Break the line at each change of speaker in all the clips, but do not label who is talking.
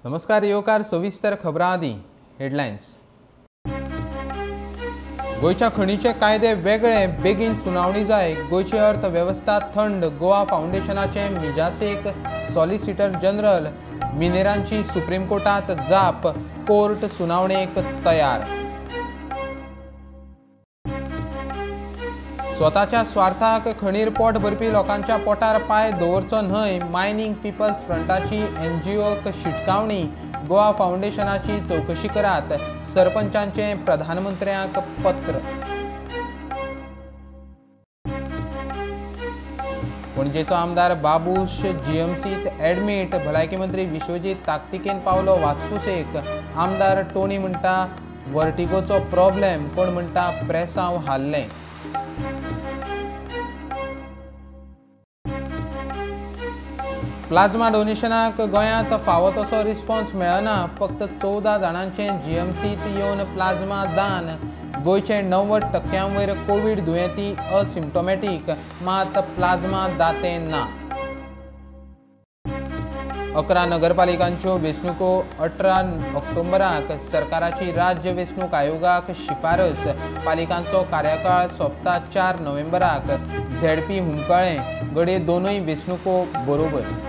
नमस्कार येवकार सविस्तर खबरां आदी हेडलायन्स। गोयच्या खणीचे कायदे वेगळे बेगीन सुनावणी जाय। गोयची अर्थवेवस्था थंड। गोवा फाउंडेशनाचे मिजासेक सॉलिसिटर जनरल मिनेरांची सुप्रीम कोर्टात जाप। कोर्ट सुनावणेक तयार। स्वताच्या स्वार्थाक खणीर पोट भरपी लोकांच्या पोटार पाय दवरचो न्हय। मायनिंग पीपल्स फ्रंटाची एनजीओक शिटकावणी। गोवा फाउंडेशनाची चौकशी करात। सरपंचांचे प्रधानमंत्र्यांक पत्र। पणजेचो आमदार बाबूश जीएमसीत एडमीट। भलायकी मंत्री विश्वजीत ताकतिकेन पावलो वास्कुसेक। आमदार टोनी म्हणटा वर्टिगोचो प्रॉब्लेम, कोण म्हणटा प्रेसांव हारलें। प्लाझ्मा डोनेशनाक गोंयांत फावो तसो रिस्पॉन्स मेळना। फक्त 14 जाणांचे जीएमसीत येवन प्लाझ्मा दान। गोंयचे 90% वयर कोविड दुयेंती असिम्प्टोमॅटीक, मात प्लाझ्मा दाते ना। 11 नगरपालिकांच्यो वेंचणुको 18 ऑक्टोबराक। सरकाराची राज्य वेंचणूक आयोगाक शिफारस। पालिकांचो कार्यकाळ सोंपता 4 नोव्हेंबराक। झेडपी हुमकळ्ळें, घडये दोनूय वेंचणुको बरोबर।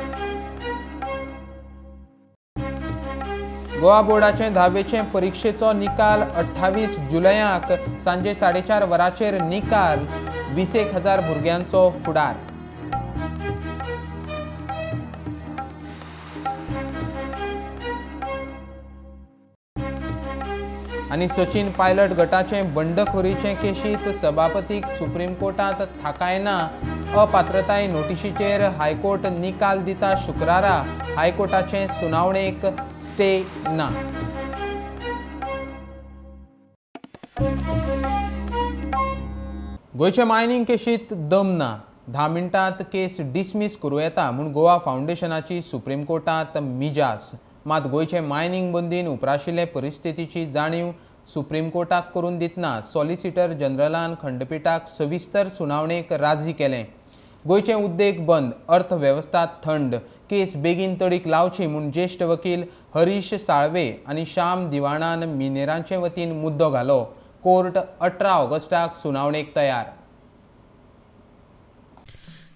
गोवा बोर्डाचे 10वेचे परीक्षेचो निकाल 28 जुलयाक। सांजे 4:30 वरांचेर निकाल। 20,000 भुरग्यांचो फुडार। आनी सचिन पायलट गटाचे बंडखोरीचे केशीत सभापतीक सुप्रीम कोर्टात थाकाय ना। अपात्रताय नोटिशीचेर हायकोर्ट निकाल दिता शुक्रारा। हायकोर्टाचे सुनावणेक स्टे ना। गोयचे मायनिंग केशीत दम ना। 10 मिनटांत केस डिसमीस करूं येता म्हूण गोवा फाउंडेशनाची सुप्रीम कोर्टात मिजास। मात गोयचे मायनिंग बंदीन उपराशिल्ले परिस्थितीची जाणीव सुप्रीम कोर्टाक करून दितना सॉलिसिटर जनरलान खंडपीठाक सविस्तर सुनावणेक राजी केलें। गोयचे उद्देग बंद, अर्थवेवस्था थंड, केस बेगीन तडीक लावची म्हूण ज्येश्ठ वकील हरीश साळवे आनी श्याम दिवाणान मिनेरांचे वतीन मुद्दो घालो। कोर्ट 18 ऑगस्टाक सुनावणेक तयार।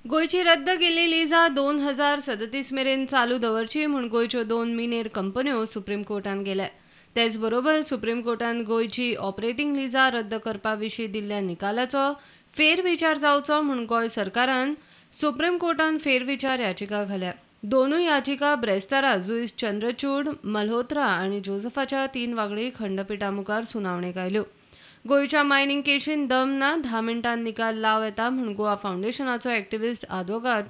गोयची रद्द केल्ली लिजा 2037 मेरेन चालू दवरची म्हूण गोयच्यो 2 मिनेर कंपन्यो सुप्रीम कोर्टान गेल्या। तेच बरोबर सुप्रीम कोर्टान गोयची ऑपरेटिंग लिजा रद्द करपा विशीं दिल्ल्या निकालाचो फेरविचार जावचो म्हूण गोंय सरकारान सुप्रीम कोर्टान फेरविचार याचिका घाल्या। दोनूय याचिका ब्रेस्तारा जुईस चंद्रचूड, मल्होत्रा आनी जोसेफाच्या 3 वांगडी खंडपीठा मुखार सुनावणेक आयल्यो। गोयच्या मायनिंग केशीन दम ना। 10 मिनटांत निकाल लाव येता म्हूण गोवा फाउंडेशनाचो एक्टिव्हिस्ट आदवोगाद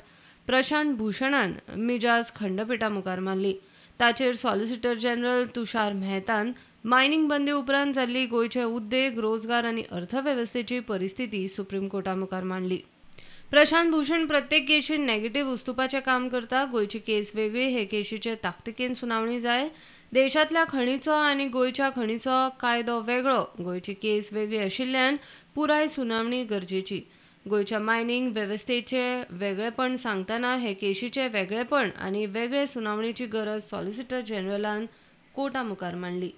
प्रशांत भूषणान मिजाज खंडपीठा मुखार मारली। ताचेर सॉलिसिटर जनरल तुषार मेहतान मायनिंग बंदी उपरांत जाल्ली गोयचे उद्देग, रोजगार आनी अर्थवेवस्थेची परिस्थिती सुप्रीम कोर्टा मुखार मांडली। प्रशांत भूषण प्रत्येक केशीन नेगेटिव्ह उस्तुपाचें काम करता। गोयची केस वेगळी, हे केशीचे ताकतिकेन सुनावणी जाय। देशांतल्या खणीचो आनी गोयच्या खणीचो कायदो वेगळो। गोयची केस वेगळी आशिल्ल्यान पुराय सुनावणी गरजेची। गोयच्या मायनिंग वेवस्थेचे वेगळेपण सांगतना हे केशीचे वेगळेपण आनी वेगळे सुनावणेची गरज सॉलिसिटर जनरलान कोर्टा मुखार मांडली।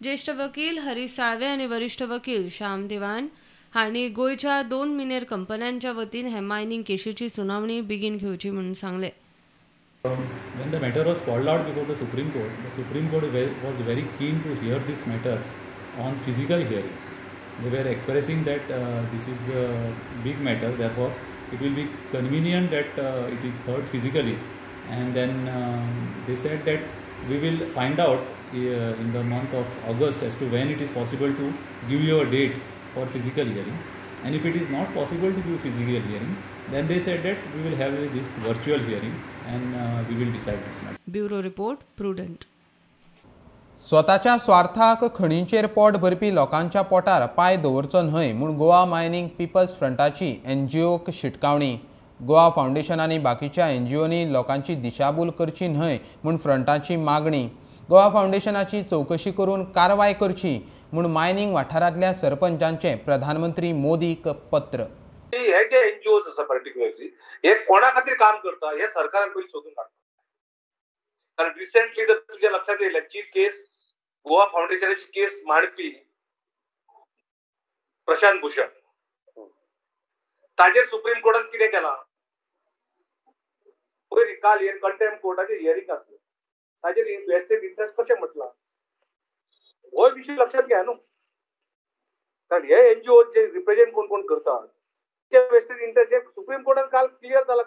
ज्येष्ठ वकील हरीश साळवे आनी वरिष्ठ वकील श्याम दिवाण हांणी गोयच्या 2 मिनेर कंपन्यांच्या वतीन हे मायनिंग केशीची सुनावणी बेगीन घेवची म्हणून सांगले।
When the matter was called out before the Supreme Court was very keen to hear this matter on physical hearing. They were expressing that this is a big matter, therefore it will be convenient that it is heard physically. And then they said that we will find out in the month of August as to when it is possible to give you a date for physical hearing. And if it is not possible to give physical hearing, then they said that we will have this virtual hearing and we will decide this matter.
Bureau Report, Prudent.
स्वताच्या स्वार्थाक खणींचेर पोट भरपी लोकांच्या पोटार पाय दवरचो न्हय म्हूण Goa mining people's फ्रंटाची एनजीओक शिटकावणी। Goa foundation आनी बाकीच्या एनजीओनी लोकांची दिशाभूल करची न्हय म्हूण फ्रंटाची मागणी। गोवा फाउंडेशनाची चौकशी करून कारवाय करची म्हूण मायनिंग वाठारांतल्या सरपंचांचे प्रधानमंत्री मोदीक पत्र।
हे जे एनजीओज आसा पर्टिक्युलरली हे कोणा खातीर काम करता हे सरकारान पयलीं सोदून काडटा। कारण रिसेंटली जर तुझ्या लक्षात येईल जी केस गोवा फाउंडेशनाची केस मांडपी प्रशांत भूषण ताजेर सुप्रीम कोर्टान कितें केलां पयलीं काल कंटेम्प्ट कोर्टाचें हियरिंग आसलें ताजेर वेस्टेड इंटरेस्ट कशें म्हटलां हो विशय लक्षात घ्या न्हू कारण हे एनजीओ जे रिप्रेझेंट कोण कोण करतात ते वेस्टेड इंटरेस्ट सुप्रीम कोर्टान काल क्लियर जाला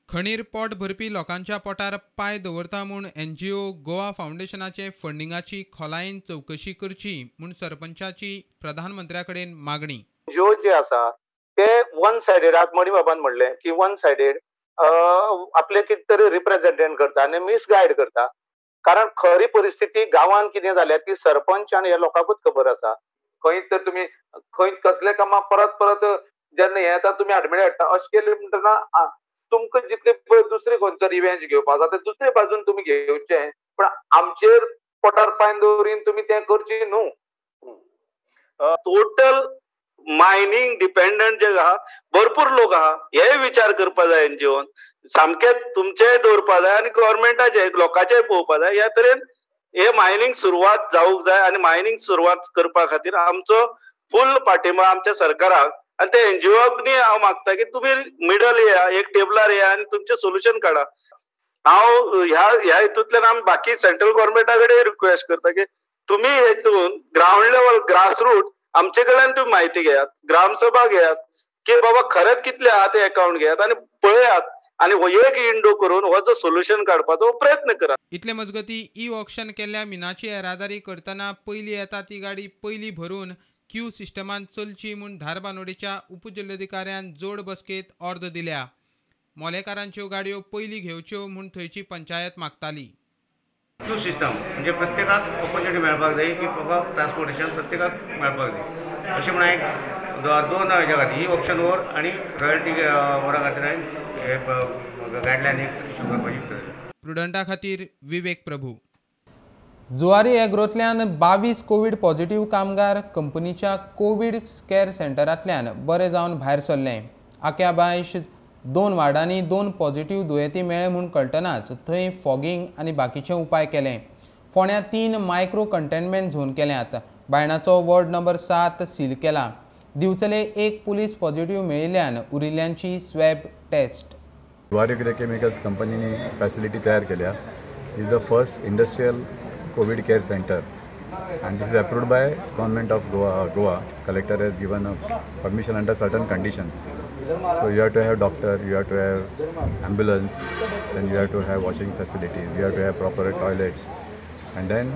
खणीर पोट भरपी लोकांच्या पोटार पांय दवरता म्हूण एनजीओ गोवा फाउंडेशनाचे फंडिंगाची खोलायेन चवकशी करची म्हूण सरपंचाची प्रधानमंत्र्या कडेन मागणी.
एनजीओ जे आसा ते वन सायडेड मणी बाबान म्हणलें की वन सायडेड आपले कितें तरी रिप्रेझेंटेट करता आनी मिसगायड करता कारण खरी परिस्थिती गांवांत कितें जाल्या ती सरपंच आनी ह्या लोकांकूच खबर आसा. खंय तर तुमी खंय कसले कामां परत परत जेन्ना हे येता तुमी हाडमेळे हाडटा अशें केलें म्हणटना तुमकां जितले पळय दुसरे खंयचो रिवेंज घेवपाक जाता दुसरे बाजून तुमी घेवचें पण आमचेर पोटार पांय दवरीन तुमी तें करची न्हू. टोटल मायनिंग डिपेंडंट जे आहा भरपूर लोक आहा हे विचार करपा जाय एनजीओन सामके तुमचेय दवरपा जाय आनी गव्हर्मेंटाचे लोकांचेय पळोवपा जाय ह्या तरेन हे मायनिंग सुरवात जावूंक जाय आनी मायनिंग सुरवात करपा खातीर आमचो फुल पाठिंबा आमच्या सरकाराक आनी ते एनजीओनी हांव मागता की तुमी मिडल येया एक टेबलार येया आनी तुमचें सोल्युशन काडा. हांव ह्या हितूंतल्यान आमी बाकी सेंट्रल गव्हर्मेंटा कडेन रिक्वेस्ट करता की तुमी हेतून ग्राउंड लेवल ग्रासरूट आमचे कडल्यान तुम्ही माहिती घेयात ग्रामसभा घेयात की बाबा खरेंच कितले आहा ते अकाउंट घेयात आनी पळयात आनी हो एक इंडो करून हो जो सोल्युशन काडपाचो प्रयत्न करा.
इतले मजगती ई ऑक्शन केल्ल्या मिनाची येरादारी करतना पयली येता ती गाडी पयली भरून क्यू सिस्टमान चलची म्हूण धारबांदोडेच्या उपजिल्लोधिकाऱ्यान जोड बसकेत ऑर्द दिल्या. मोलेकारांच्यो गाडयो पयली घेवच्यो म्हूण थंयची पंचायत मागताली.
क्यू सिस्टम म्हणजे प्रत्येकाक ऑपॉर्च्युनिटी मेळपाक जाय की बाबा ट्रान्सपोर्टेशन प्रत्येकाक मेळपाक जाय अशें म्हण हांवें दोन हेज्या खातीर ई ऑप्शन वर आनी रॉयल्टी वरा खातीर हांवें हे गायडलायन एक इश्यू करपाची थारायला.
प्रुडंटा खातीर विवेक प्रभू. जुवारी एग्रोंतल्यान 22 कोवीड पॉझिटिव्ह कामगार कंपनीच्या कोवीड केअर सेंटरांतल्यान बरे जावन भायर सरले. आख्या बायश 2 वार्डांनी 2 पॉझिटिव्ह दुयेंती मेळ्ळे म्हूण कळटनाच थंय फॉगिंग आनी बाकीचे उपाय केले. फोंड्या 3 मायक्रो कंटेनमेंट झोन केल्यात. बायणाचो वॉर्ड नंबर 7 सील केला. दिवचले 1 पुलीस पॉझिटिव्ह मेळिल्ल्यान उरिल्ल्यांची स्वॅब टेस्ट.
जुवारी एग्रोकेमिकल्स कंपनीने फॅसिलिटी तयार केल्या. Is the first industrial COVID care center and this is approved by Government of Goa. Collector has given a permission under certain conditions. So you have to have doctor, you have to have ambulance, then you have to have washing facilities, you have to have proper toilets, and then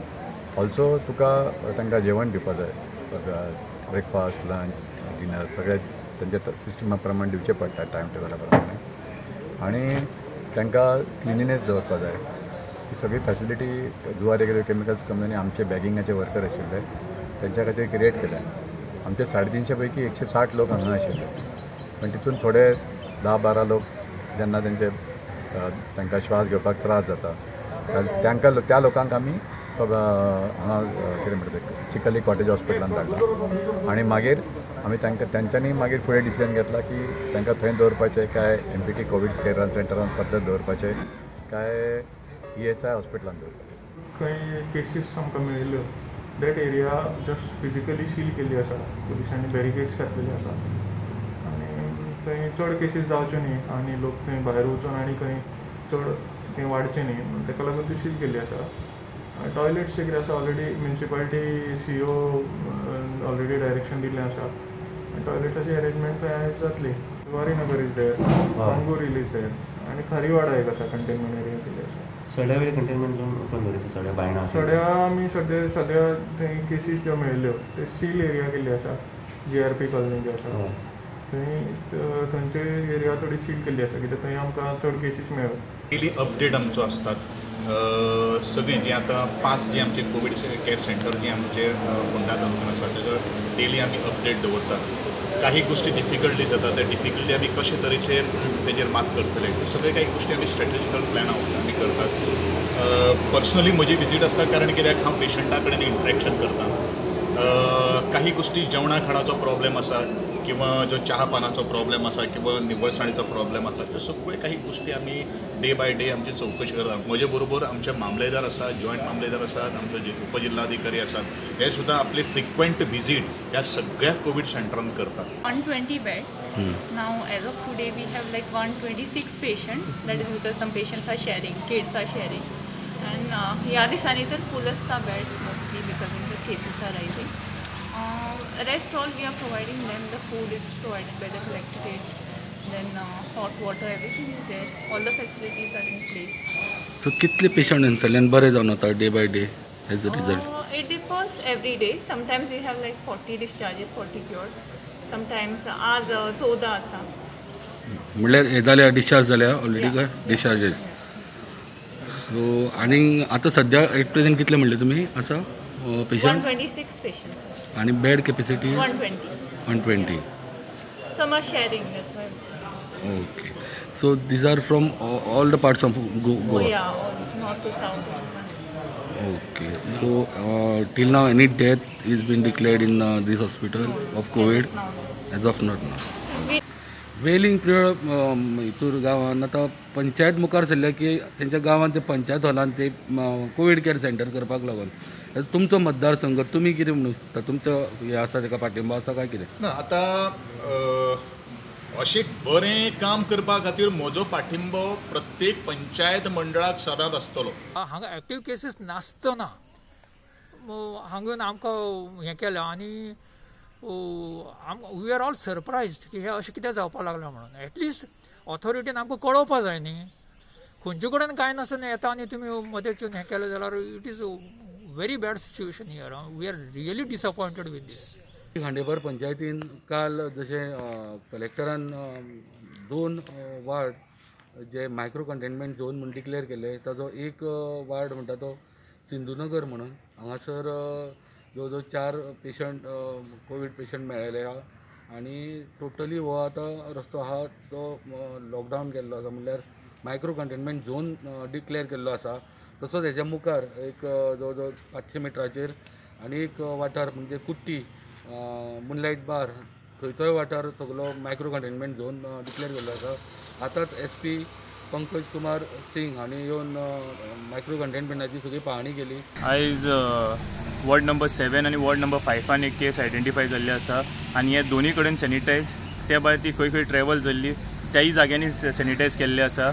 also तुका तांकां जेवण दिवपा जाय. Breakfast lunch dinner सगळे तांच्या Systema प्रमाणे दिवचे पडटा time टेबला प्रमाणे आनी तांकां क्लिनिनेस दवरपा जाय. ही सगळी फॅसिलिटी जुवारी एग्रोकेमिकल्स कंपनी आमचे बॅगिंगाचे वर्कर आशिल्ले त्यांच्या खातीर क्रिएट केल्या. आमचे 350 पैकी 160 लोक हांगा आशिल्ले पण तितून थोडे 10-12 लोक जेन्ना तांकां श्वास घेवपाक त्रास जाता त्या लोकांक आमी हांगा कितें म्हणटा चिकली कॉटेज हॉस्पिटलांत धाडला आनी मागीर आमी तेंच्यांनी मागीर फुडें डिसिजन घेतला की तांकां थंय दवरपाचें काय MPT कोवीड केअर सेंटरांत पद्दत दवरपाचें काय ESI हॉस्पिटलांत दवरपाचें.
खंय केसीस आमकां मेळिल्ल्यो that area just physically seal केल्ली आसा. पुलिसांनी बॅरिकेड्स घातलेले आसा आनी थंय चड केसीस जावच्यो न्ही आनी लोक थंय भायर वचून आनी खंय चड थंय वाडचें न्ही म्हणून ताका लागून ती सील केल्ली आसा. टॉयलेट्स जे कितें आसा already municipality CEO already direction दिल्लें आसा. टॉयलेटाची अरेंजमेंट थंय जातली. Zuari Nagar is there, कांगूर is there आनी खारीवाडा एक आसा कंटेनमेंट एरिया केल्ली आसा.
सड्या वेळी कंटेनमेंट झोन ओपन दवरता सड्या बायणा
सड्या आमी सद्या थंय केसीस ज्यो मेळिल्ल्यो ते सील एरिया केल्ली आसा. GRP कॉलनी जी आसा थंय थंयचे एरिया थोडी सील केल्ली आसा कित्याक थंय आमकां चड केसीस मेळ्ळ्यो.
डेली अपडेट आमचो असतात सगळी जी आतां 5 जी आमचे कोवीड केअर सेंटर जी आमचे फोंडा तालुक्यान आसा तेजो डेली आमी अपडेट दवरतात. काही गोष्टी डिफिकल्टी जातात त्या डिफिकल्टी आमी कशे तरेचे तेजेर मात करतले सगळे काही गोष्टी आमी स्ट्रॅटेजिकल प्लॅन आमी करतात. पर्सनली म्हजी विजीट आसता कारण कित्याक हांव पेशंटा कडेन इंटरेक्शन करता. काही गोष्टी जेवणा खाणाचो प्रॉब्लेम आसा किंवा जो चहा पानाचो प्रॉब्लेम आसा किंवा निवळसाणीचो प्रॉब्लेम आसा ह्यो सगळ्यो काही गोष्टी आमी डे बाय डे आमची चवकशी करतात. म्हजे बरोबर आमचे मामलेदार आसात, जॉयंट मामलेदार आसात, आमचे जे उपजिल्हाधिकारी आसात, हे सुद्दां आपली फ्रिक्वेंट विजीट ह्या सगळ्या कोविड सेंटरांत करतात.
120 beds. Now as of today we have like 126 patients. That is because some patients are sharing, kids are sharing. And ह्या दिसांनी तर full असता beds mostly because the cases are rising. Rest all we are providing them. The food is provided by the collectorate. Then hot water, everything is there. All the facilities are in place.
So कितले patient हांगसरल्यान बरे जावन वता day by day as a result?
It differs every day. Sometimes we have like 40 discharges, 40 cured. Sometimes आज 14 आसा.
म्हणल्यार हे जाल्या discharge जाल्या ऑलरेडी काय डिस्चार्जेस? सो आनी आतां सद्या एट प्रेझेंट कितले म्हणले तुमी आसा पेशंट?
126 patients.
आणि bed capacity
120. Some are sharing, that's why.
Okay. So these are from all the parts of Goa?
Oh yeah, all north to south.
Okay. So till now any death is been declared in this hospital of COVID? As of not now. वेलिंग period हितूर गांवांत आतां पंचायत मुखार सरल्या की तेंच्या गांवांत ते पंचायत हॉलांत ते कोवीड केअर सेंटर करपाक लागून तुमचो मतदारसंघ तुमी कितें म्हणून सोदता? तुमचो हे आसा ताका पाठिंबो आसा काय कितें?
ना आतां अशें बरें काम करपा खातीर म्हजो पाठिंबो प्रत्येक पंचायत मंडळाक सदांच आसतलो.
हांगा एक्टीव केसीस नासतना हांगा आमकां हें केलें आनी वी आर ऑल सरप्रायज्ड की हे अशें कितें जावपाक लागलां म्हणून. एटलिस्ट ऑथॉरिटीन आमकां कळोवपा जाय न्ही. खंयचे कडेन कांय नासतना येता आनी तुमी मदेंच हें केलें जाल्यार it is very bad situation here. We are really disappointed with this.
Khandepar पंचायतीन काल जशें कलेक्टरान 2 वार्ड जे मायक्रो कंटेनमेंट झोन म्हणून डिक्लेअर केले ताजो एक वार्ड म्हणटा तो सिंधुनगर म्हणून हांगासर जवळ जवळ 4 पेशंट कोवीड पेशंट मेळ्ळे आहा आनी टोटली हो आतां रस्तो आहा तो लॉकडावन केल्लो आसा म्हणल्यार मायक्रो कंटेनमेंट झोन डिक्लेअर केल्लो आसा. तसोच हेच्या मुखार एक जवळ जवळ 500 मिटराचेर आनी एक वाठार म्हणजे कुट्टी मुनलायट बार थंयचोय वाठार सगळो मायक्रो कंटेनमेंट झोन डिक्लेअर केल्लो आसा. आतांच SP पंकज कुमार सिंग हांणी येवन मायक्रो कंटेनमेंटाची सगळी पाहणी केली.
आयज वॉर्ड नंबर 7 आनी वॉर्ड नंबर 5 एक केस आयडेंटिफाय जाल्ली आसा आनी हे दोनी कडेन सॅनिटायज त्या भायर ती खंय खंय ट्रॅवल जाल्ली त्याय जाग्यांनी सॅनिटायज केल्ले आसा.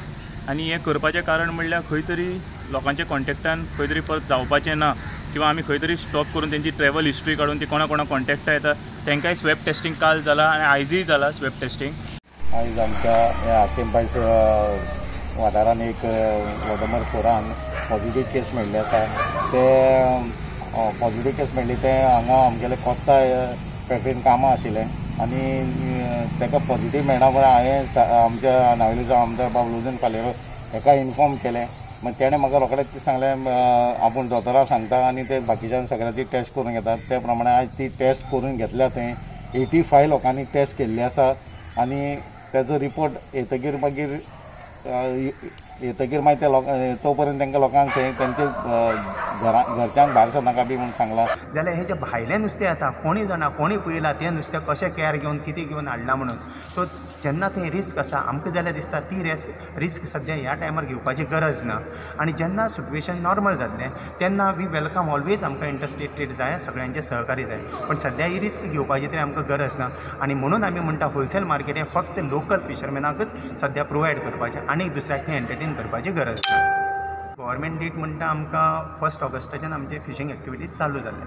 आनी हें करपाचें कारण म्हणल्यार खंय तरी लोकांच्या कॉन्टॅक्टान खंय तरी परत जावपाचें ना किंवा आमी खंय तरी स्टॉप करून तेंची ट्रॅवल हिस्ट्री काडून ती कोणा कॉन्टॅक्टा येता तेंकांय स्वॅब टेस्टींग काल जाला आनी आयजूय जाला स्वॅब टेस्टींग.
आयज आमच्या ह्या हातींपायस वाठारान एक वॉर्ड नंबर 4 पॉझिटीव केस मेळ्ळी आसा. ते पॉझिटीव केस मेळ्ळी ते हांगा आमगेले कोस्ता फॅक्टरीन कामां आशिल्लें आनी ताका पॉझिटीव मेळना पण हांवें आमच्या नावेलीचो आमदार बाबलूदीन पालेरो हाका इन्फॉर्म केलें. मग तेणें म्हाका रोखडेंच सांगलें आपूण दोतोराक सांगता आनी ते बाकीच्यान सगळ्यांची टेस्ट करून घेतात. त्या प्रमाणे आयज ती टेस्ट करून घेतल्या थंय 85 लोकांनी टेस्ट केल्ली आसा आनी तेजो रिपोर्ट येतकीर मागीर मागीर ते तो पर्यंत तांकां लोकांक थंय तेंचे घरच्यांक भायर सरनाका बी म्हणून सांगलां.
जाल्यार हे जे भायलें नुस्तें येता कोणी जाणा कोणी पळयलां तें नुस्तें कशें कॅर घेवन कितें घेवन हाडलां म्हणून. सो जेन्ना थंय रिस्क आसा आमकां जाल्यार दिसता ती रिस्क सद्या ह्या टायमार घेवपाची गरज ना. आनी जेन्ना सिट्युएशन नॉर्मल जातलें तेन्ना वी वेलकम ऑलवेज आमकां इंटरस्टेट ट्रेड जाय सगळ्यांचें सहकार्य जाय. पण सद्या ही रिस्क घेवपाची तरी आमकां गरज ना आनी म्हणून आमी म्हणटा होलसेल मार्केट हें फक्त लोकल फिशरमॅनाकच सद्या प्रोवायड करपाचें आनी दुसऱ्याक थंय एंटरटेन करपाची गरज ना. गव्हर्मेंट डेट म्हणटा आमकां 1 ऑगस्टाच्यान आमचे फिशींग एक्टिविटीज चालू जाल्ले.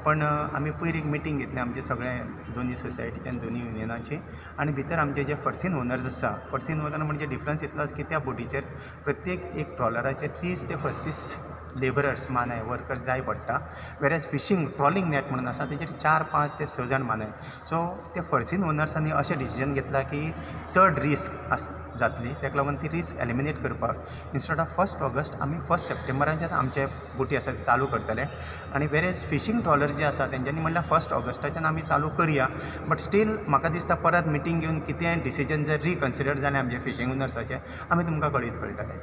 पण आमी पयर एक मिटींग घेतली आमचे सगळे दोनी सोसायटीच्यान दोनी युनियनाची आनी भितर आमचे जे फर्सीन ओनर्स आसा फर्सीन ओनर म्हणजे डिफरन्स इतलो आसा की त्या बोटीचेर प्रत्येक एक ट्रॉलराचेर 30 ते 35 लेबरर्स मानाय वर्कर्स जाय पडटा. वेरेज फिशींग ट्रॉलिंग नॅट म्हणून आसा तेचेर 4-5 ते 6 जाण मानाय. सो ते फर्सीन ओनर्सांनी अशें डिसिजन घेतला की चड रिस्क जातली ताका लागून ती रिस्क एलिमिनेट करपाक इन्स्टेड ऑफ 1 ऑगस्ट आमी 1 सप्टेंबराच्यान आमचे बोटी आसा ते चालू करतले. आनी वेरेज फिशींग ट्रॉलर्स जे आसा तेंच्यांनी म्हणल्यार 1 ऑगस्टाच्यान आमी चालू करया. बट स्टील म्हाका दिसता परत मिटींग घेवन कितें डिसिजन जर रिकन्सिडर जालें आमचे फिशींग ओनर्साचें आमी तुमकां कळीत कळटलें.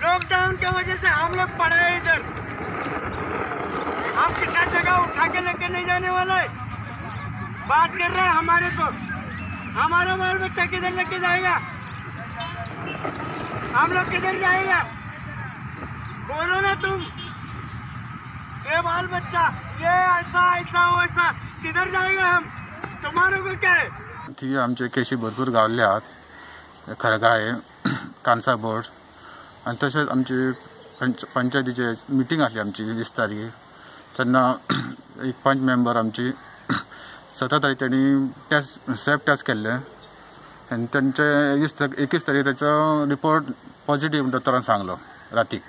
लॉकडाउन की वजह से हम लोग पड़े हैं इधर. हम किसका जगह उठा के लेके नहीं जाने वाला है. बात कर रहे हैं हमारे को हमारा बाल बच्चा किधर लेके जाएगा? हम लोग किधर जाएगा? बोलो ना तुम। ये बाल बच्चा ये ऐसा ऐसा वैसा किधर जाएगा हम? तुम्हारे को क्या है?
ठीक आहे, आमचे केशी भरपूर गावल्ले आहात. खरगाळे, कांसा बोर्ड आणि तसेच आमची पंचायतीचे मिटींग आसली आमची 20 तारीख. तेन्ना एक 5 मेंबर आमची 17 तारीख त्यांनी टेस्ट सॅप टेस्ट केल्ले आनी त्यांचे 21 तारीख त्याचा रिपोर्ट पॉझिटिव्ह दोतोरान सांगलो रातीक.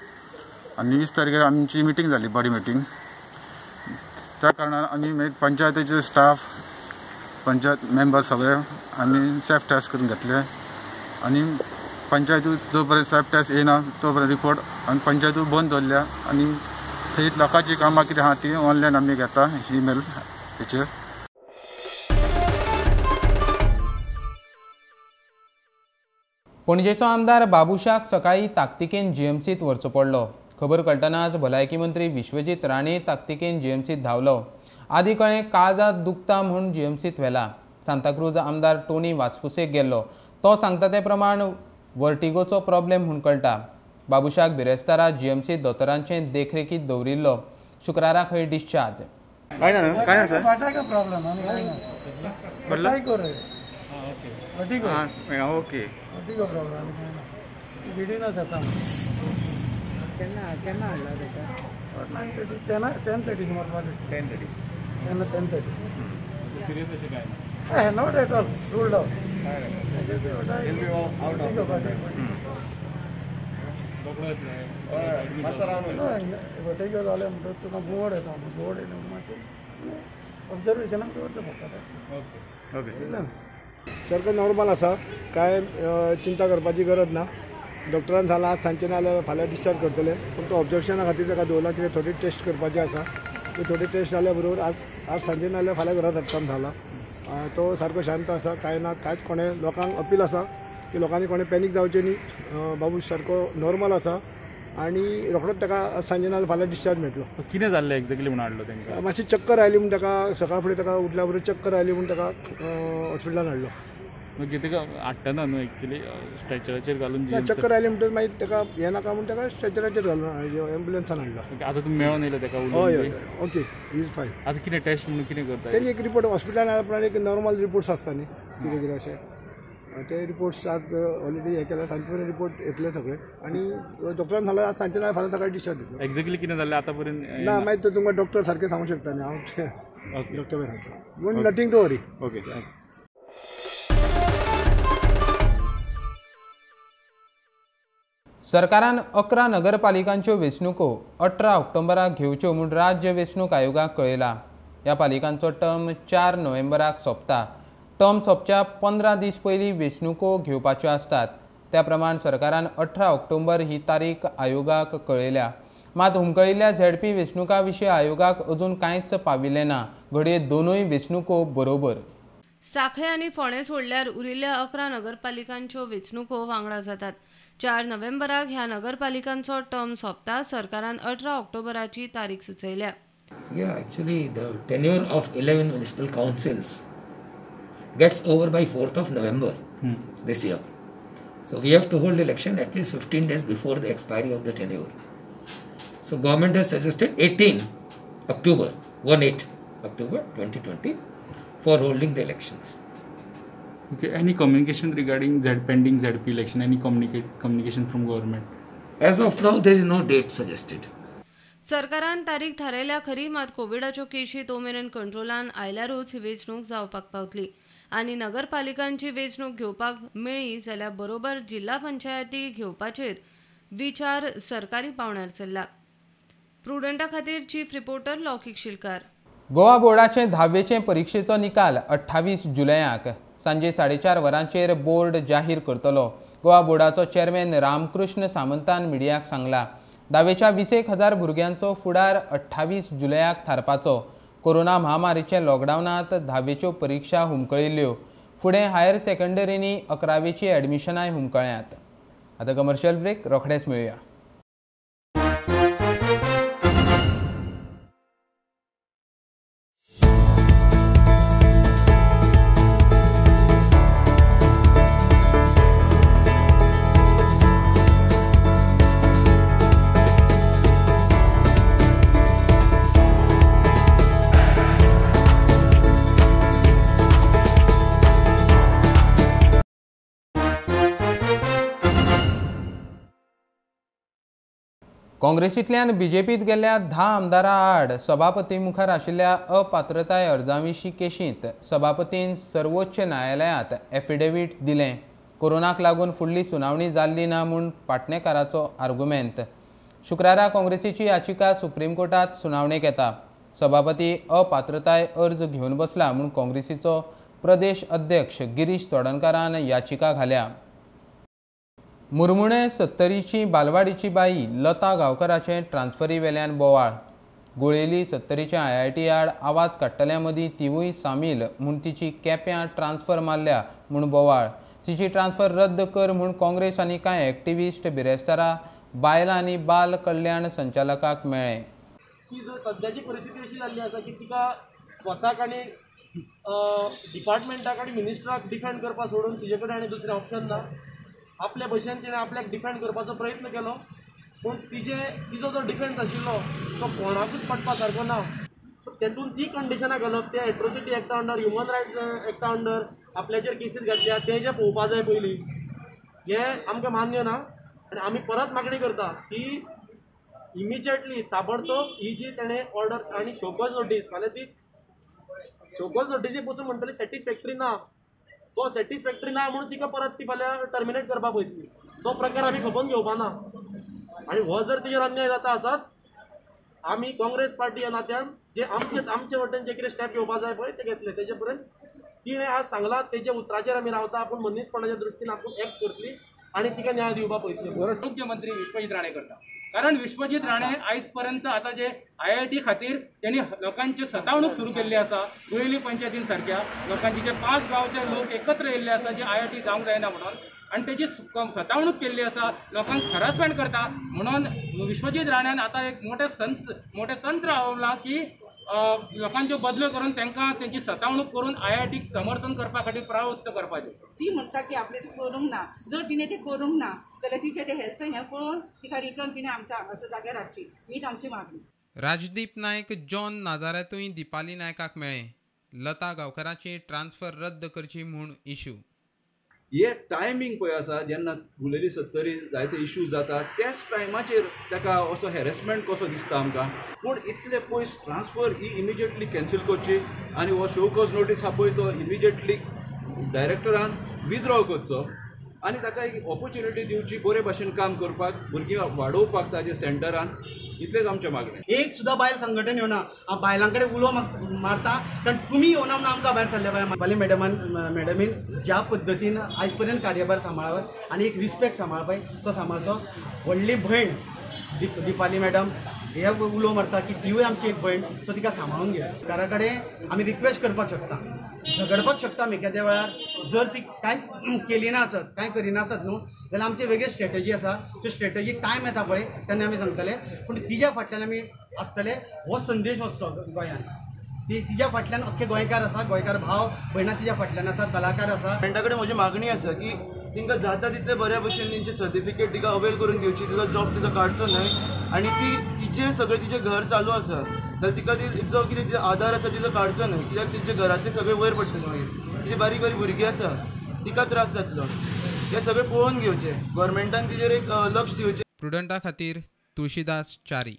आणि 20 तारखेर आमची मिटींग जाली, बॉडी मिटींग. त्या कारणान आमी पंचायतीचे स्टाफ, पंचायत मेंबर सगळे आमी सॅप टेस्ट करून घेतले. आणि पंचायतीत जो पर्यंत सॅप टेस्ट येना तो पर्यंत रिपोर्ट आनी पंचायतू बंद दवरल्या. आणि थंय लोकांची कामां कितें आहा ती ऑनलायन आमी घेता ईमेल हेचेर.
पणजेचो आमदार बाबुशाक सकाळी ताकतिकेन जीएमसीत व्हरचो पडलो. खबर कळटनाच भलायकी मंत्री विश्वजीत राणे ताकतिकेन जीएमसीत धावलो. आदी कळें काळजात दुखता म्हूण जीएमसीत व्हेला. सांताक्रूज आमदार टोनी वास्पुसेक गेल्लो. तो सांगता ते प्रमाण वर्टिगोचो प्रॉब्लेम म्हूण कळटा. बाबुशाक बिरेस्तारा जीएमसीत दोतोरांचे देखरेखीत दवरिल्लो. शुक्रारा खंय डिस्चार्ज.
काय ना सर
प्रॉब्लेम
ओके
विडिनच येता केन्ना हाडला तेका 10:30 सुमार 10:30
सिरियस अशें काय ना.
Not at all ruled out. Vertigo जाले म्हणटच तुका बोर्ड येता. बोर्ड येयले मातशें ऑब्जर्वेशनाक दवरचें पडटा.
ओके
सारको नॉर्मल आसा, काय चिंता करपाची गरज ना. डॉक्टरान सांगला आज सांजचे नाल्यार फाल्यां डिस्चार्ज करतले. फक्त ऑब्जर्वेशना खातीर ताका दवरला, कितें थोडी टेस्ट करपाची आसा. ती थोडी टेस्ट जाल्या बरोबर आज सांजे नाल्यार फाल्यां घरा धाडटा सांगला. तो सारको शांत आसा, काय ना. कांयच कोणें लोकांक अपील आसा की लोकांनी कोणें पॅनीक जावचें न्ही. बाबू सारको नॉर्मल आसा आणि रोखडोच ताका सांजे नाल्यार फाल्यां डिस्चार्ज मेळटलो.
कितें जाल्लें एक्झॅक्टली म्हूण हाडलो तेंकां?
मातशी चक्कर आयली म्हूण ताका सकाळ फुडें ताका उठल्या बरोबर चक्कर आयली म्हूण ताका हॉस्पिटलान हाडलो.
मागीर तेका हाडटना न्हू एक्चुली स्ट्रेचराचेर घालून
चक्कर आयली म्हणटच मागीर ताका हें नाका म्हूण ताका स्ट्रेचराचेर घालून एम्बुलन्सान हाडलो.
आतां तुमी मेळोन येयलो तेका?
हय ओके इज फायन.
आतां कितें टेस्ट म्हणून कितें करता?
तेणी एक रिपोर्ट हॉस्पिटलान आयल्या उपरांत एक नॉर्मल रिपोर्ट्स आसता न्ही कितें कितें अशें. ते रिपोर्ट्स आज ऑलरेडी हें केला. सांजे पर्यंत रिपोर्ट येतले सगळे. आनी डॉक्टरान सांगलें आज सांजचे नाल्यार फाल्यां ताका डिस्चार्ज दितलो.
एक्झॅक्टली कितें जालें आतां पर्यंत
ना, मागीर तो तुमकां डॉक्टर सारकें सांगूंक शकता न्ही. हांव डॉक्टर सांगता पूण नथींग टू वरी.
ओके.
सरकारान 11 नगरपालिकांच्यो वेंचणुको 18 ऑक्टोबराक घेवच्यो म्हूण राज्य वेंचणूक आयोगाक कळयला. ह्या पालिकांचो टर्म 4 नोव्हेंबराक सोंपता. टर्म सोंपच्या 15 दीस पयलीं वेंचणुको घेवपाच्यो आसतात. त्या प्रमाण सरकारान 18 ऑक्टोबर ही तारीख आयोगाक कळयल्या. मात हुमकळिल्ल्या झेडपी वेंचणुका विशीं आयोगाक अजून कांयच पाविल्लें ना. घडये दोनूय वेंचणुको बरोबर.
सांखळे आनी फोंडे सोडल्यार उरिल्ल्या 11 नगरपालिकांच्यो वेंचणुको वांगडा जातात. 4 नोव्हेंबराक ह्या नगरपालिकांचो टर्म सोंपता. सरकारान 18 ऑक्टोबराची तारीख सुचयल्या.
Actually, the tenure of 11 municipal councils gets over by 4th of November this year. So we have to hold election at least 15 days before the expiry of the tenure. So government has suggested 18 October 2020 for holding the elections.
Okay, any communication regarding pending ZP election, any communication from government?
As of now, there is no date suggested.
सरकारान तारीख थारायल्या खरी, मात कोविडाच्यो केशी तो मेरेन कंट्रोलान आयल्यारूच ही वेंचणूक जावपाक पावतली. आनी नगरपालिकांची वेंचणूक घेवपाक मेळ्ळी जाल्यार बरोबर जिल्हा पंचायती घेवपाचेर विचार सरकारी पावण्यार चल्ला. प्रुडंटा खातीर चीफ रिपोर्टर लौकीक शिलकार.
गोवा बोर्डाचे 10वेचे परीक्षेचो निकाल 28 जुलयाक सांजे 4:30 वरांचेर बोर्ड जाहीर करतलो. गोवा बोर्डाचो चेअरमॅन रामकृष्ण सामंतान मिडियाक सांगला. 10वेच्या 20,000 भुरग्यांचो फुडार 28 जुलयाक थारपाचो. कोरोना महामारीचे लॉकडावनात 10वेच्यो परीक्षा हुमकळिल्ल्यो. फुडें हायर सेकंडरीनी 11वेची ॲडमिशनाय हुमकळ्ळ्यात. आतां कमर्शियल ब्रेक, रोखडेच मेळुया. काँग्रेसींतल्यान बीजेपीत गेल्ल्या 10 आमदारां आड सभापती मुखार आशिल्ल्या अपात्रताय अर्जाविशीं केशींत सभापतीन सर्वोच्च न्यायालयांत एफिडेव्हिट दिलें. कोरोनाक लागून फुडली सुनावणी जाल्ली ना म्हूण पाटणेकाराचो आर्ग्युमेंट. शुक्रारा काँग्रेसीची याचिका सुप्रीम कोर्टात सुनावणेक येता. सभापती अपात्रताय अर्ज घेवन बसला म्हूण काँग्रेसीचो प्रदेश अध्यक्ष गिरीश चोडणकारान याचिका घाल्या. मुरमुणे 70ची बालवाडीची बाई लता गांवकराचे ट्रान्सफरी वेल्यान बोवाळ. गुळेली 70च्या IIT आड आवाज काडटल्या मदीं तिवूय सामील म्हूण तिची केप्यां ट्रान्सफर मारल्या म्हूण बोवाळ. तिची ट्रान्सफर रद्द कर म्हूण काँग्रेस आनी कांय एक्टिव्हिस्ट बिरेस्तारा बायलां आनी बाल कल्याण संचालकाक मेळ्ळे.
की जो सद्याची परिस्थिती अशी जाल्ली आसा की तिका स्वताक आनी डिपार्टमेंटाक आनी मिनिस्टराक डिफेंड करपा सोडून तिजे कडेन आनी दुसरें ऑप्शन ना. आपल्या भशेन तिणें आपल्याक डिफेंड करपाचो प्रयत्न केलो पूण तिजो जो डिफेन्स आशिल्लो तो कोणाकूच पटपा सारको ना. तेतून ती कंडिशनां घालप ते एट्रोसिटी एक्टा अंडर ह्युमन रायट्स एक्टा अंडर आपल्याचेर केसीस घातल्या ते जे पळोवपा जाय पयलीं हें आमकां मान्य ना. आनी आमी परत मागणी करता की इमिजिएटली ताबडतोब ही जी तेणें ऑर्डर आनी शोकॉज नोटीस फाल्यां ती शोकॉज नोटीसी पसून म्हणटली सॅटिस्फॅक्टरी ना. तो सॅटिस्फॅक्टरी ना म्हणून तिका परत ती फाल्यां टर्मिनेट करपाक पळयतली. तो प्रकार आमी खपोवन घेवपा ना. आनी हो जर तिचेर अन्याय जाता आसत आमी काँग्रेस पार्टी ह्या नात्यान जे आमचे वटेन जे कितें स्टेप घेवपा जाय पळय ते घेतले. तेजे पर्यंत तिणें आज सांगलां तेजे उतराचेर आमी रावता. आपूण मनीसपणाच्या दृश्टीन आपूण एक्ट करतली आनी तिका न्याय दिवपा पळयतली.
मुख्यमंत्री विश्वजीत राणे करता कारण विश्वजीत राणे आयज पर्यंत आता जे IIT खातीर त्यांनी लोकांची सतावणूक सुरू केल्ली आसा. गुळेली पंचायतीन सारख्या लोकांचे जे 5 गांवचे लोक एकत्र येयल्ले आसा जे IIT जावंक जायना म्हणून आनी तेजी सतावणूक केल्ली आसा. लोकांक हरासमेंट करता म्हणून विश्वजीत राण्यान आता एक मोठे तंत्र आवडलां की लोकांच्यो बदल्यो करून तांकां तेंची सतावणूक करून IITक समर्थन करपा खातीर प्रवृत्त करपाचें.
ती म्हणटा की आपले करूंक ना. जर तिणें तें करूंक ना जाल्यार तिचे ते हेल्थ हें पळोवन तिका रिटर्न तिणें आमच्या हांगासर जाग्यार हाडची हीच आमची मागणी.
राजदीप नायक जॉन नाजारातूय दिपाली नायकाक मेळ्ळे. लता गांवकराची ट्रान्सफर रद्द करची म्हूण इश्यू.
हे टायमींग पळय आसा जेन्ना गुळेली 70 जायते इश्यूज जातात त्याच टायमाचेर ताका असो हॅरेसमेंट कसो दिसता आमकां. पूण इतले पयस ट्रान्सफर ही इमिजिएटली कॅन्सील करची आनी हो शो कॉज नोटीस आहा पळय तो इमिजिएटली डायरेक्टरान विथड्रॉ करचो आनी ताका एक ऑपॉर्च्युनिटी दिवची बरे भाशेन काम करपाक भुरगीं वाडोवपाक ताजे सेंटरान. इतलेच आमचे मागणें.
एक सुद्दां बायल संघटन येवना. हांव बायलां कडेन उलो मारता कारण तुमी येवना म्हणून आमकां भायर सरले बाय. बाली मॅडमीन ज्या पद्दतीन आयज पर्यंत कार्यभार सांबाळ्ळा आनी एक रिस्पेक्ट सांबाळपाय तो सांबाळचो. व्हडली भयण दिपाली मॅडम हे उलो मारता की तिवूय आमची एक भयण सो तिका सांबाळून घे. घरा कडेन आमी रिक्वेस्ट करपाक शकता झगडपाक शकता आमी केद्या वेळार जर ती कांयच केली ना आसत कांय करिना आसत न्हू जाल्यार आमची वेगळी स्ट्रॅटेजी आसा. त्यो स्ट्रॅटेजी टायम येता पळय तेन्ना आमी सांगतले. पूण तिच्या फाटल्यान आमी आसतले हो संदेश वचचो गोंयांत. तिच्या फाटल्यान अख्खे गोंयकार आसा. गोंयकार भाव भयणां तिच्या फाटल्यान आसा. कलाकार आसा.
तांच्या कडेन म्हजी मागणी आसा की तिंका जाता तितले बऱ्या भशेन तेंचे सर्टिफिकेट तिका अवेल करून दिवची. तिचो जॉब तिका काडचो न्हय आनी ती तिचेर सगळें तिचें घर चालू आसा जाल्यार तिका जो कितें तिचो आधार आसा तिचो काडचो न्हय. कित्याक तिचे घरांतले सगळे वयर पडटले मागीर. तिची बारीक बारीक भुरगीं आसा तिका त्रास जातलो. हे सगळें पळोवन घेवचें. गव्हर्मेंटान तिचेर एक लक्ष दिवचें.
प्रुडंटा खातीर तुळशीदास च्यारी.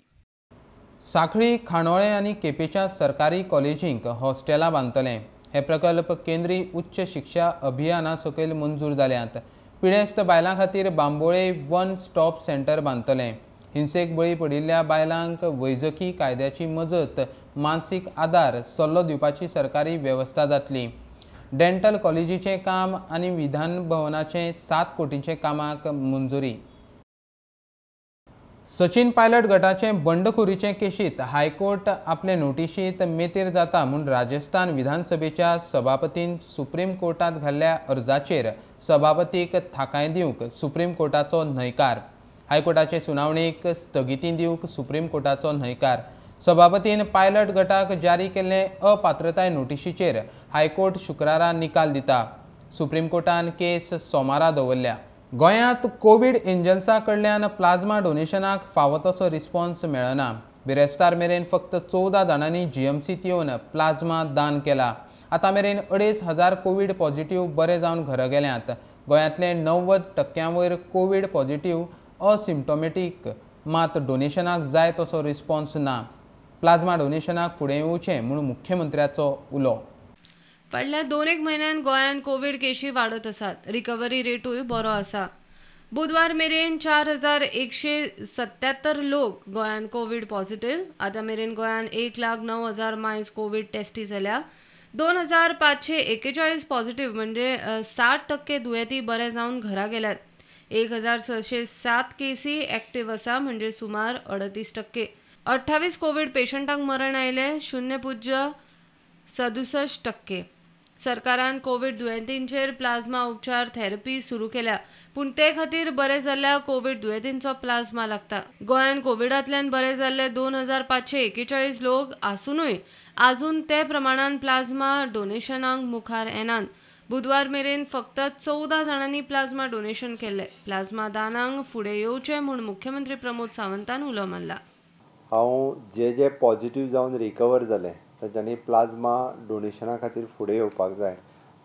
सांखळी खांडोळे आनी केपेंच्या सरकारी कॉलेजींक हॉस्टेलां बांदतले. हे प्रकल्प केंद्रीय उच्च शिक्षा अभियाना सकयल मंजूर जाल्यात. पिडेस्त बायलां खातीर बांबोळे वन स्टॉप सेंटर बांदतले. हिंसेक बळी पडिल्ल्या बायलांक वैजकी कायद्याची मजत मानसीक आदार सल्लो दिवपाची सरकारी वेवस्था जातली. डेंटल कॉलेजीचें काम आनी विधान भवनाचें 7 कोटींचे कामाक मंजुरी. सचिन पायलट गटाचें बंडखोरीचे केशींत हायकोर्ट आपले नोटिशींत मेतेर जाता म्हूण राजस्थान विधानसभेच्या सभापतीन सुप्रीम कोर्टांत घाल्ल्या अर्जाचेर सभापतीक थाकाय दिवंक सुप्रीम कोर्टाचो न्हयकार. हायकोर्टाचे सुनावणेक स्थगिती दिवंक सुप्रीम कोर्टाचो न्हयकार. सभापतीन पायलट गटाक जारी केल्ले अपात्रताय नोटिशीचेर हायकोर्ट शुक्रारा निकाल दिता. सुप्रीम कोर्टान केस सोमारा दवरल्या. गोंयांत कोविड एंजल्सा कडल्यान प्लाझ्मा डोनेशनाक फावो तसो रिस्पॉन्स मेळना. बिरेस्तार मेरेन फक्त 14 जाणांनी GMCत येवन प्लाझ्मा दान केला. आतां मेरेन 2,500 कोविड पॉझिटिव्ह बरे जावन घरा गेल्यात. गोंयांतले 90% वयर कोविड पॉझिटिव्ह असिम्प्टोमॅटीक मात डोनेशनाक जाय तसो रिस्पॉन्स ना. प्लाझ्मा डोनेशनाक फुडें येवचें म्हूण मुख्यमंत्र्याचो उलो.
फाटल्या 2-1 म्हयन्यान गोंयांत कोवीड केशी वाडत आसात. रिकव्हरी रेटूय बरो आसा. बुधवार मेरेन 4177 लोक गोंयांत कोवीड पॉझिटिव्ह. आतां मेरेन गोंयांत 1,09,000 मायज कोवीड टेस्टी जाल्या. 2,541 पॉझिटिव्ह म्हणजे 60% दुयेंती बरे जावन घरा गेल्यात. 1,607 केसी एक्टिव्ह आसा म्हणजे सुमार 38%. 28 कोवीड पेशंटांक मरण आयले 0.67%. सरकारान कोवीड दुयेंतींचेर प्लाझ्मा उपचार थेरपी सुरू केल्या पूण ते खातीर बरे जाल्ल्या कोवीड दुयेंतींचो प्लाझ्मा लागता. गोंयांत कोविडांतल्यान बरे जाल्ले 2,541 लोक आसूनय आजून ते प्रमाणान प्लाझ्मा डोनेशनाक मुखार येनात. बुधवार मेरेन फक्त 14 जाणांनी प्लाझ्मा डोनेशन केल्ले. प्लाझ्मा दानांक फुडें येवचें म्हूण मुख्यमंत्री प्रमोद सावंतान उलो मारला.
हांव जे पॉझिटिव्ह जावन रिकवर जाले तांच्यांनी प्लाझ्मा डोनेशना खातीर फुडें येवपाक जाय.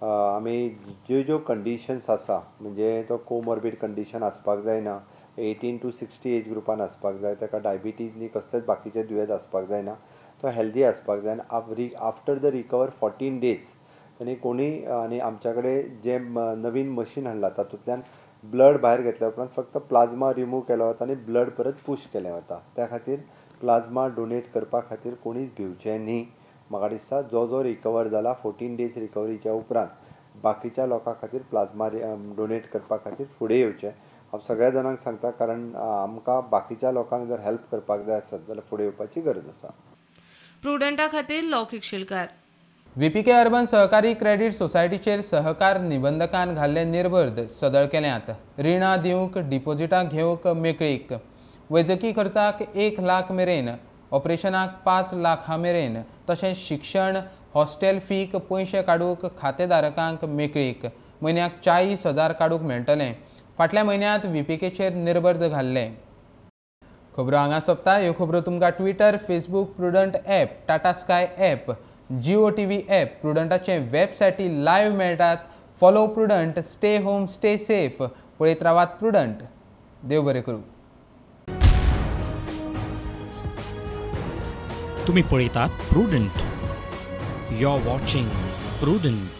आमी ज्यो कंडिशन्स आसा म्हणजे तो कोमॉर्बीड कंडिशन आसपाक जायना, 18 to 60 एज ग्रुपान आसपाक जाय, ताका डायबिटीज नी कसलेच बाकीचे दुयेंस आसपाक जायना, तो हेल्दी आसपाक जाय. आनी आफ्टर द रिकवर 14 days आनी कोणी आनी आमच्या कडेन जे नवीन मशीन हाडला तातूंतल्यान ब्लड भायर घेतल्या उपरांत फक्त प्लाझ्मा रिमूव केलो वता आनी ब्लड परत पुश केलें वता. त्या खातीर प्लाझ्मा डोनेट करपा खातीर कोणीच भिवचें न्ही. म्हाका दिसता जो रिकवर जाला 14 days रिकवरीच्या उपरांत बाकीच्या लोकां खातीर प्लाझ्मा डोनेट करपा खातीर फुडें येवचें. हांव सगळ्या जाणांक सांगता कारण आमकां बाकीच्या लोकांक जर हेल्प करपाक जाय आसत जाल्यार फुडें येवपाची गरज आसा.
प्रुडंटा खातीर लौकीक शिलकार.
VPK अर्बन सहकारी क्रेडीट सोसायटीचेर सहकार निबंधकान घाल्ले निर्बंध सदळ केल्यात. रिणां दिवंक डिपॉझिटां घेवंक मेकळीक. वैजकी खर्चाक 1 लाख मेरेन, ऑपरेशनाक 5 लाखा मेरेन तशेंच शिक्षण हॉस्टेल फीक पयशे काडूंक खातेधारकांक मेकळीक. म्हयन्याक 40,000 काडूंक मेळटले. फाटल्या म्हयन्यांत VPKचेर निर्बंध घाल्ले. खबरो हांगा सोंपता. ह्यो खबरो तुमकां Twitter, Facebook, Prudent app, Tata Sky app, Jio TV app, प्रुडंटाचे वेबसायटी लायव्ह मेळटात. Follow Prudent, stay home, stay safe. पळयत रावात प्रुडंट. देव बरें करूं.
तुम्ही पळयतात Prudent. You are watching prudent.